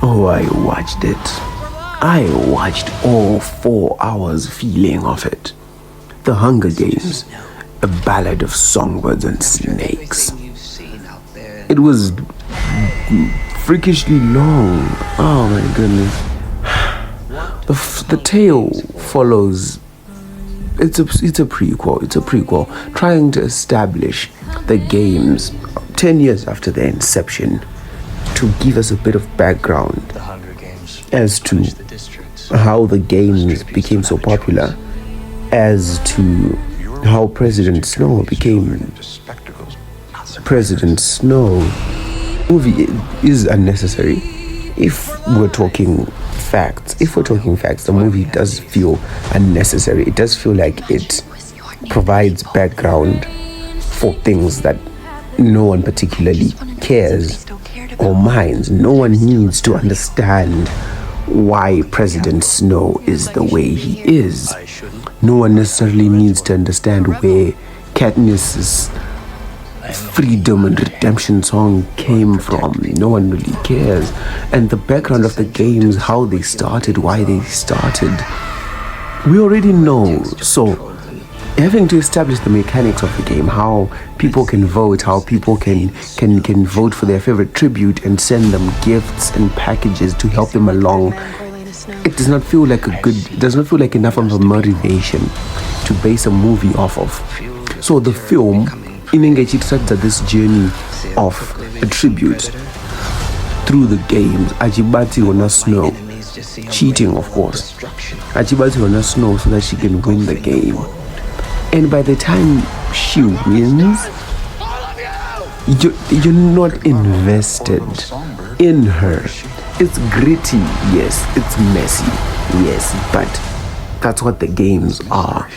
Oh, I watched it. I watched all 4 hours feeling of it. The Hunger Games, a ballad of songbirds and snakes. It was freakishly long. Oh my goodness. The tale follows. It's a prequel. It's a prequel trying to establish the games 10 years after their inception, to give us a bit of background as to how the games became so popular, as to how President Snow became President Snow. Movie is unnecessary. If we're talking facts, the movie does feel unnecessary. It does feel like it provides background for things that no one particularly cares or minds. No one needs to understand why President Snow is the way he is. No one necessarily needs to understand where Katniss's freedom and redemption song came from. No one really cares. And the background of the games, how they started, why they started, we already know. So having to establish the mechanics of the game, how people can vote, how people can vote for their favorite tribute and send them gifts and packages to help them along, it does not feel like enough of a motivation to base a movie off of. So the film it starts at this journey of a tribute through the games. Ajibati Ona Snow, cheating of course. Ajibati Ona Snow so that she can win the game. And by the time she wins, you're not invested in her. It's gritty, yes. It's messy, yes. But that's what the games are.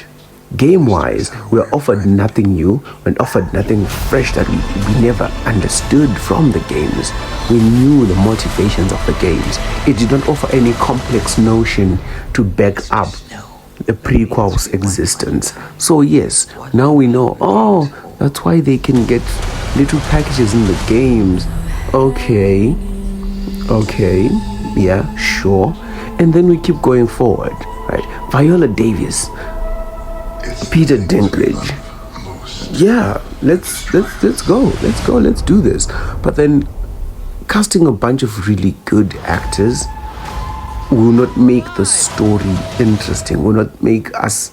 Game-wise, we're offered nothing new. We're offered nothing fresh that we never understood from the games. We knew the motivations of the games. It did not offer any complex notion to back up the prequel's existence. So yes, now we know, that's why they can get little packages in the games. Okay, yeah, sure. And then we keep going forward, right? Viola Davis, Peter Dinklage. Yeah, let's go. Let's do this. But then casting a bunch of really good actors will not make the story interesting, will not make us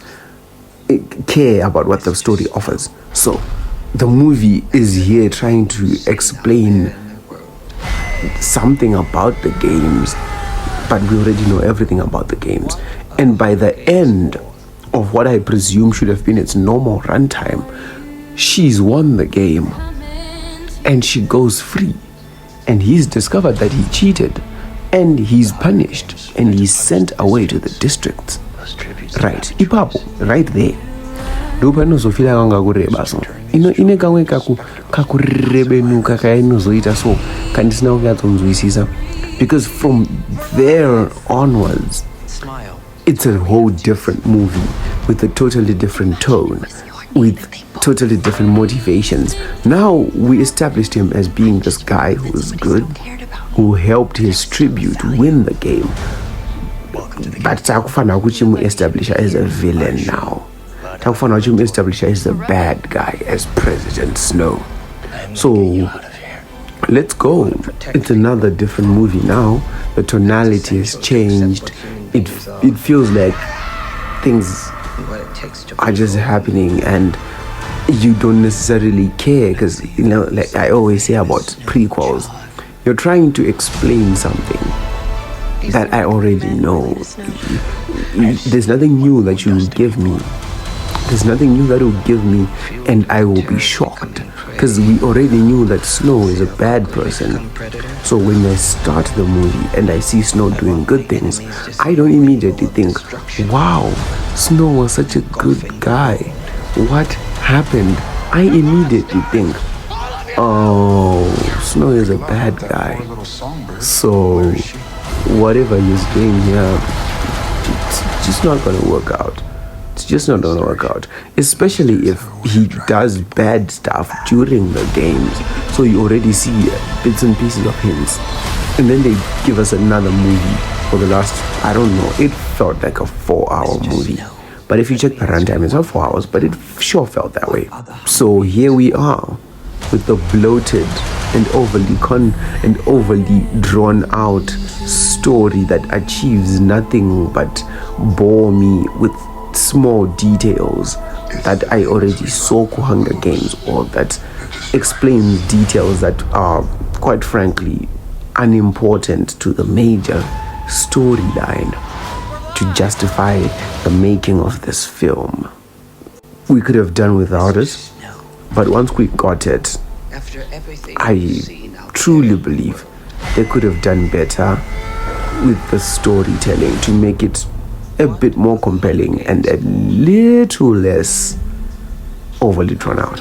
care about what the story offers. So the movie is here trying to explain something about the games, but we already know everything about the games. And by the end of what I presume should have been its normal runtime, she's won the game and she goes free, and he's discovered that he cheated and he's punished and he's sent away to the district. Right, ipapo, right there. Ndopanozofila kanga kureba so. Ine kamwe kakurebenuka kainozoita so kandisina kunyatsonzwisisa, because from there onwards it's a whole different movie with a totally different tone, with totally different motivations. Now we established him as being this guy who was good, who helped his tribute win the game. But takufana kuchimu establish as a villain now. Takufana kuchimu establish as a bad guy, as President Snow. So let's go. It's another different movie now. The tonality has changed. It feels like things are just happening and you don't necessarily care, because like I always say about prequels, you're trying to explain something that I already know. There's nothing new that you will give me. There's nothing new that will give me, and I will be shocked, because we already knew that Snow is a bad person. So when I start the movie and I see Snow doing good things, I don't immediately think, wow, Snow was such a good guy. What happened? I immediately think, oh, Snow is a bad guy. So whatever he's doing here, it's just not going to work out. It's just not going to work out, especially if he does bad stuff during the games. So you already see bits and pieces of hints And then they give us another movie for the last, I don't know, it felt like a 4-hour movie. But if you check the runtime, it's not 4 hours, but it sure felt that way. So here we are with the bloated and overly drawn out story that achieves nothing but bore me with small details that I already saw Hunger Games, or that explains details that are, quite frankly, unimportant to the major storyline to justify the making of this film. We could have done without it, but once we got it, I truly believe they could have done better with the storytelling to make it a bit more compelling and a little less overly drawn out.